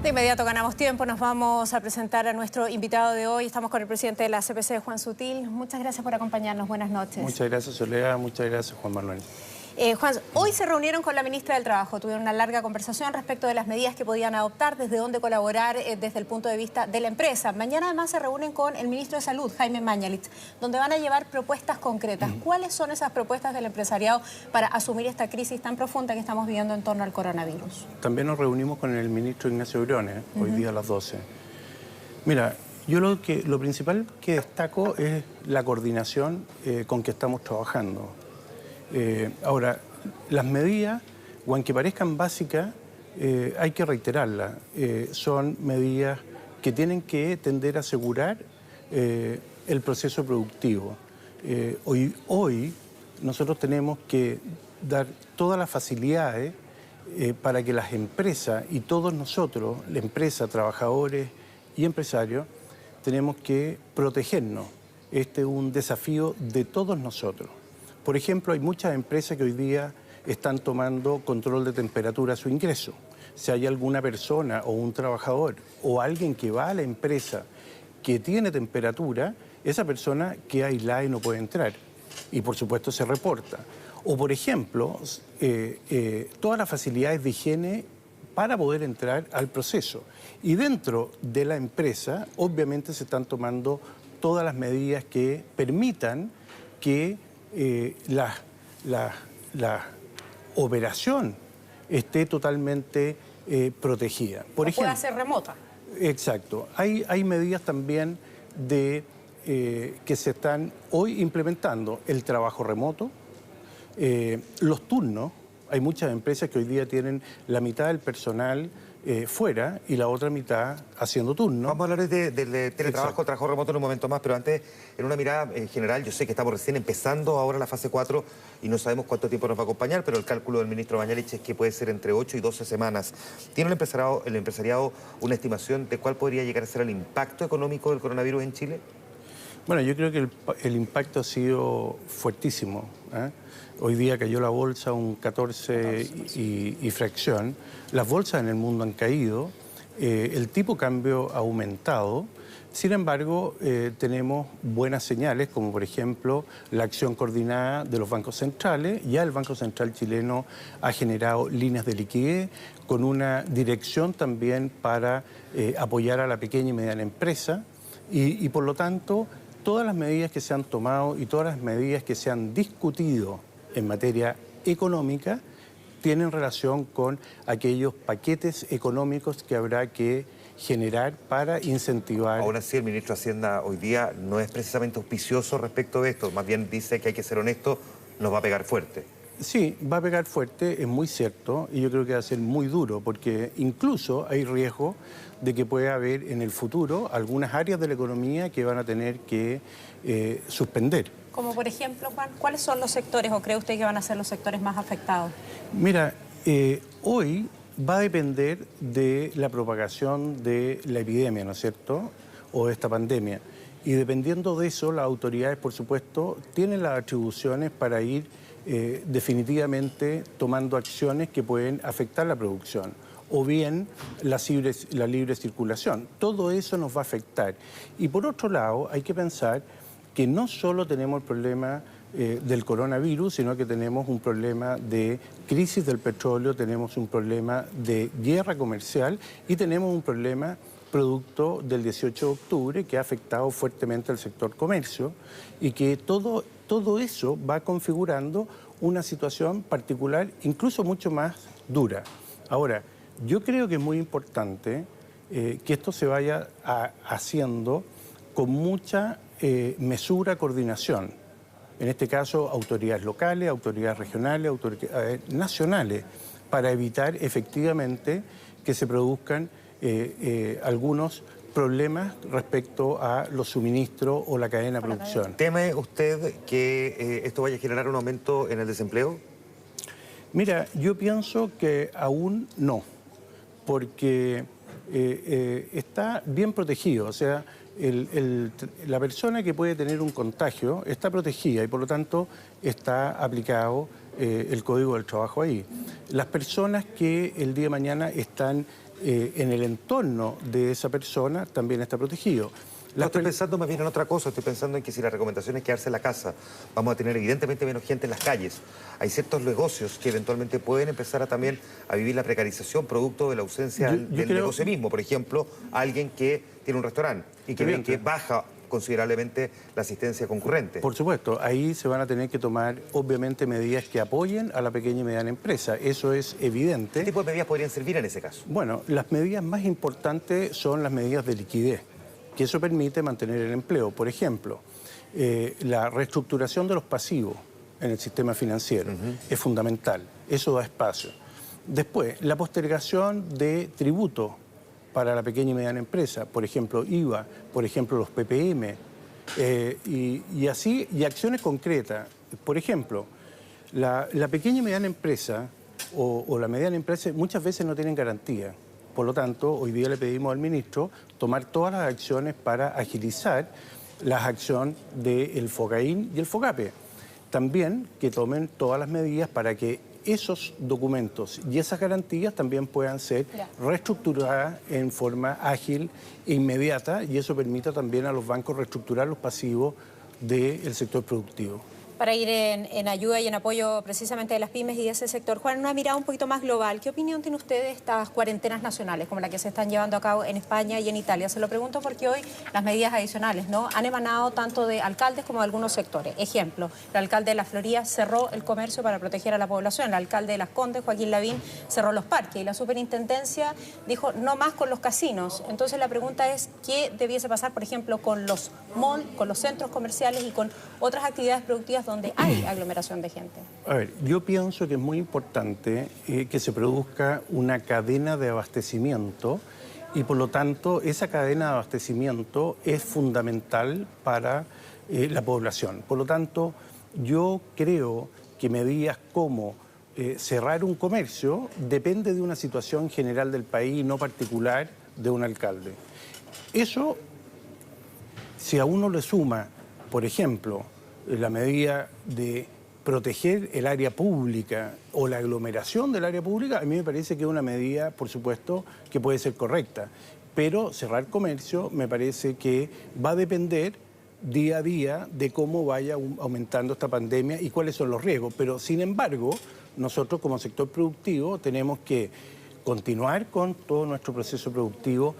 De inmediato ganamos tiempo, nos vamos a presentar a nuestro invitado de hoy. Estamos con el presidente de la CPC, Juan Sutil. Muchas gracias por acompañarnos, buenas noches. Muchas gracias, Soledad, muchas gracias, Juan Manuel. Juan, hoy se reunieron con la ministra del Trabajo, tuvieron una larga conversación respecto de las medidas que podían adoptar, desde dónde colaborar desde el punto de vista de la empresa. Mañana además se reúnen con el ministro de Salud, Jaime Mañalich, donde van a llevar propuestas concretas. ¿Cuáles son esas propuestas del empresariado para asumir esta crisis tan profunda que estamos viviendo en torno al coronavirus? También nos reunimos con el ministro Ignacio Briones, hoy día a las 12. Mira, yo lo principal que destaco es la coordinación con que estamos trabajando. Ahora, las medidas, aunque parezcan básicas, hay que reiterarlas. Son medidas que tienen que tender a asegurar el proceso productivo. Hoy nosotros tenemos que dar todas las facilidades para que las empresas y todos nosotros, la empresa, trabajadores y empresarios, tenemos que protegernos. Este es un desafío de todos nosotros. Por ejemplo, hay muchas empresas que hoy día están tomando control de temperatura a su ingreso. Si hay alguna persona o un trabajador o alguien que va a la empresa que tiene temperatura, esa persona queda aislada y no puede entrar. Y por supuesto se reporta. O por ejemplo, todas las facilidades de higiene para poder entrar al proceso. Y dentro de la empresa, obviamente se están tomando todas las medidas que permitan que la operación esté totalmente protegida. Por ejemplo, pueda ser remota. Exacto. Hay medidas también que se están hoy implementando. El trabajo remoto, los turnos. Hay muchas empresas que hoy día tienen la mitad del personal fuera y la otra mitad haciendo turno. Vamos a hablar del teletrabajo, trabajo remoto en un momento más, pero antes, en una mirada general, yo sé que estamos recién empezando ahora la fase 4 y no sabemos cuánto tiempo nos va a acompañar, pero el cálculo del ministro Mañalich es que puede ser entre 8 y 12 semanas. ¿Tiene el empresariado una estimación de cuál podría llegar a ser el impacto económico del coronavirus en Chile? Bueno, yo creo que el impacto ha sido fuertísimo. Hoy día cayó la bolsa un 14 y fracción. Las bolsas en el mundo han caído, el tipo de cambio ha aumentado. Sin embargo, tenemos buenas señales, como por ejemplo la acción coordinada de los bancos centrales. Ya el Banco Central chileno ha generado líneas de liquidez con una dirección también para apoyar a la pequeña y mediana empresa. Y por lo tanto, todas las medidas que se han tomado y todas las medidas que se han discutido en materia económica tienen relación con aquellos paquetes económicos que habrá que generar para incentivar. Aún así, el ministro de Hacienda hoy día no es precisamente auspicioso respecto de esto, más bien dice que hay que ser honesto, nos va a pegar fuerte. Sí, va a pegar fuerte, es muy cierto, y yo creo que va a ser muy duro, porque incluso hay riesgo de que pueda haber en el futuro algunas áreas de la economía que van a tener que suspender. Como por ejemplo, Juan, ¿cuáles son los sectores o cree usted que van a ser los sectores más afectados? Mira, hoy va a depender de la propagación de la epidemia, ¿no es cierto?, o de esta pandemia. Y dependiendo de eso, las autoridades, por supuesto, tienen las atribuciones para ir definitivamente tomando acciones que pueden afectar la producción o bien la libre circulación. Todo eso nos va a afectar. Y por otro lado, hay que pensar que no solo tenemos el problema del coronavirus, sino que tenemos un problema de crisis del petróleo, tenemos un problema de guerra comercial y tenemos un problema producto del 18 de octubre que ha afectado fuertemente al sector comercio y que todo eso va configurando una situación particular, incluso mucho más dura. Ahora, yo creo que es muy importante que esto se vaya haciendo con mucha mesura, coordinación. En este caso, autoridades locales, autoridades regionales, autoridades nacionales, para evitar efectivamente que se produzcan algunos problemas respecto a los suministros o la cadena de producción. ¿Teme usted que esto vaya a generar un aumento en el desempleo? Mira, yo pienso que aún no, porque está bien protegido, o sea, la persona que puede tener un contagio está protegida y por lo tanto está aplicado el Código del Trabajo ahí. Las personas que el día de mañana están en el entorno de esa persona también está protegido. No, estoy pensando más bien en otra cosa, estoy pensando en que si la recomendación es quedarse en la casa, vamos a tener evidentemente menos gente en las calles. Hay ciertos negocios que eventualmente pueden empezar también a vivir la precarización producto de la ausencia del negocio mismo. Por ejemplo, alguien que tiene un restaurante y que ve que baja considerablemente la asistencia concurrente. Por supuesto, ahí se van a tener que tomar obviamente medidas que apoyen a la pequeña y mediana empresa, eso es evidente. ¿Qué tipo de medidas podrían servir en ese caso? Bueno, las medidas más importantes son las medidas de liquidez, que eso permite mantener el empleo. Por ejemplo, la reestructuración de los pasivos en el sistema financiero es fundamental, eso da espacio. Después, la postergación de tributos para la pequeña y mediana empresa, por ejemplo, IVA, por ejemplo, los PPM, y así, y acciones concretas. Por ejemplo, la pequeña y mediana empresa o la mediana empresa muchas veces no tienen garantía. Por lo tanto, hoy día le pedimos al ministro tomar todas las acciones para agilizar las acciones del FOGAIN y el FOGAPE. También que tomen todas las medidas para que esos documentos y esas garantías también puedan ser reestructuradas en forma ágil e inmediata, y eso permita también a los bancos reestructurar los pasivos del sector productivo. Para ir en ayuda y en apoyo precisamente de las pymes y de ese sector. Juan, una mirada un poquito más global, ¿qué opinión tiene usted de estas cuarentenas nacionales como la que se están llevando a cabo en España y en Italia? Se lo pregunto porque hoy las medidas adicionales, ¿no?, han emanado tanto de alcaldes como de algunos sectores. Ejemplo, el alcalde de La Florida cerró el comercio para proteger a la población, el alcalde de Las Condes, Joaquín Lavín, cerró los parques y la superintendencia dijo no más con los casinos. Entonces la pregunta es, ¿qué debiese pasar, por ejemplo, con los malls, con los centros comerciales y con otras actividades productivas donde hay aglomeración de gente? A ver, yo pienso que es muy importante que se produzca una cadena de abastecimiento y por lo tanto esa cadena de abastecimiento es fundamental para la población. Por lo tanto, yo creo que medidas como cerrar un comercio depende de una situación general del país, no particular de un alcalde. Eso, si a uno le suma, por ejemplo, la medida de proteger el área pública o la aglomeración del área pública, a mí me parece que es una medida, por supuesto, que puede ser correcta. Pero cerrar comercio me parece que va a depender día a día de cómo vaya aumentando esta pandemia y cuáles son los riesgos. Pero, sin embargo, nosotros como sector productivo tenemos que continuar con todo nuestro proceso productivo,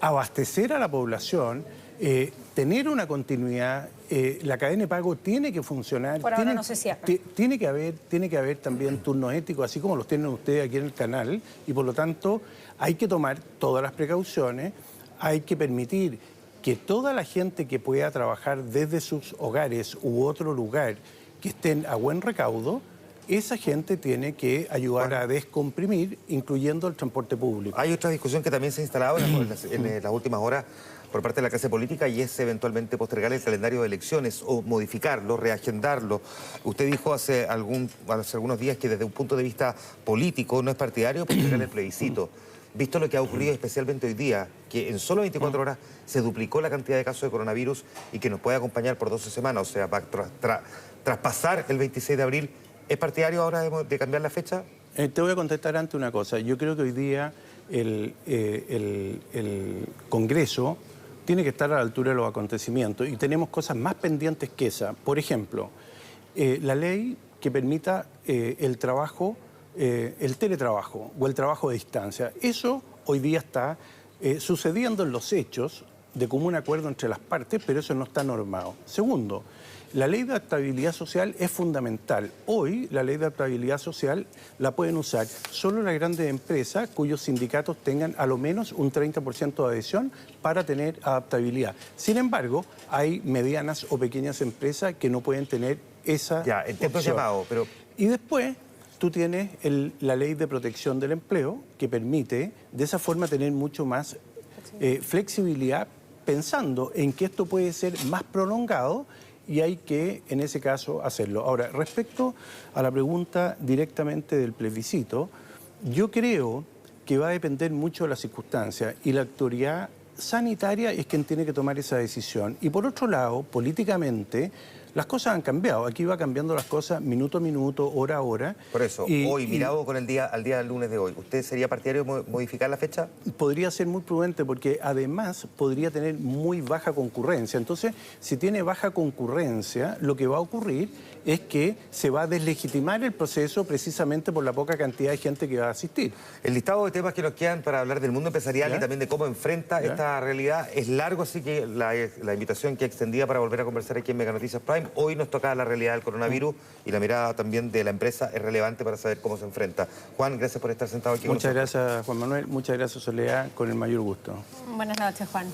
abastecer a la población, tener una continuidad, la cadena de pago tiene que funcionar. Por ahora no se cierra. Tiene que haber también turnos éticos, así como los tienen ustedes aquí en el canal, y por lo tanto hay que tomar todas las precauciones, hay que permitir que toda la gente que pueda trabajar desde sus hogares u otro lugar que estén a buen recaudo, esa gente tiene que ayudar a descomprimir, incluyendo el transporte público. Hay otra discusión que también se ha instalado en las últimas horas por parte de la clase política y es eventualmente postergar el calendario de elecciones o modificarlo, reagendarlo. Usted dijo hace algunos días que desde un punto de vista político no es partidario postergar el plebiscito. Visto lo que ha ocurrido especialmente hoy día, que en solo 24 horas se duplicó la cantidad de casos de coronavirus y que nos puede acompañar por 12 semanas, o sea, va a traspasar el 26 de abril, ¿es partidario ahora de cambiar la fecha? Te voy a contestar antes una cosa. Yo creo que hoy día el Congreso tiene que estar a la altura de los acontecimientos y tenemos cosas más pendientes que esa. Por ejemplo, la ley que permita el trabajo, el teletrabajo o el trabajo de distancia. Eso hoy día está sucediendo en los hechos de común acuerdo entre las partes, pero eso no está normado. Segundo, la ley de adaptabilidad social es fundamental. Hoy la ley de adaptabilidad social la pueden usar solo las grandes empresas cuyos sindicatos tengan a lo menos un 30% de adhesión para tener adaptabilidad. Sin embargo, hay medianas o pequeñas empresas que no pueden tener esa opción. Pero... Y después tú tienes la ley de protección del empleo que permite de esa forma tener mucho más flexibilidad pensando en que esto puede ser más prolongado y hay que, en ese caso, hacerlo. Ahora, respecto a la pregunta directamente del plebiscito, yo creo que va a depender mucho de las circunstancias y la autoridad sanitaria es quien tiene que tomar esa decisión. Y por otro lado, políticamente, Las cosas han cambiado, aquí va cambiando las cosas minuto a minuto, hora a hora. Por eso, hoy, mirado con al día del lunes de hoy, ¿usted sería partidario de modificar la fecha? Podría ser muy prudente porque además podría tener muy baja concurrencia. Entonces, si tiene baja concurrencia, lo que va a ocurrir es que se va a deslegitimar el proceso precisamente por la poca cantidad de gente que va a asistir. El listado de temas que nos quedan para hablar del mundo empresarial y también de cómo enfrenta esta realidad es largo, así que la invitación que extendía para volver a conversar aquí en Mega Noticias Prime. Hoy nos toca la realidad del coronavirus y la mirada también de la empresa es relevante para saber cómo se enfrenta. Juan, gracias por estar sentado aquí con nosotros. Muchas gracias, Juan Manuel. Muchas gracias, Soledad. Con el mayor gusto. Buenas noches, Juan.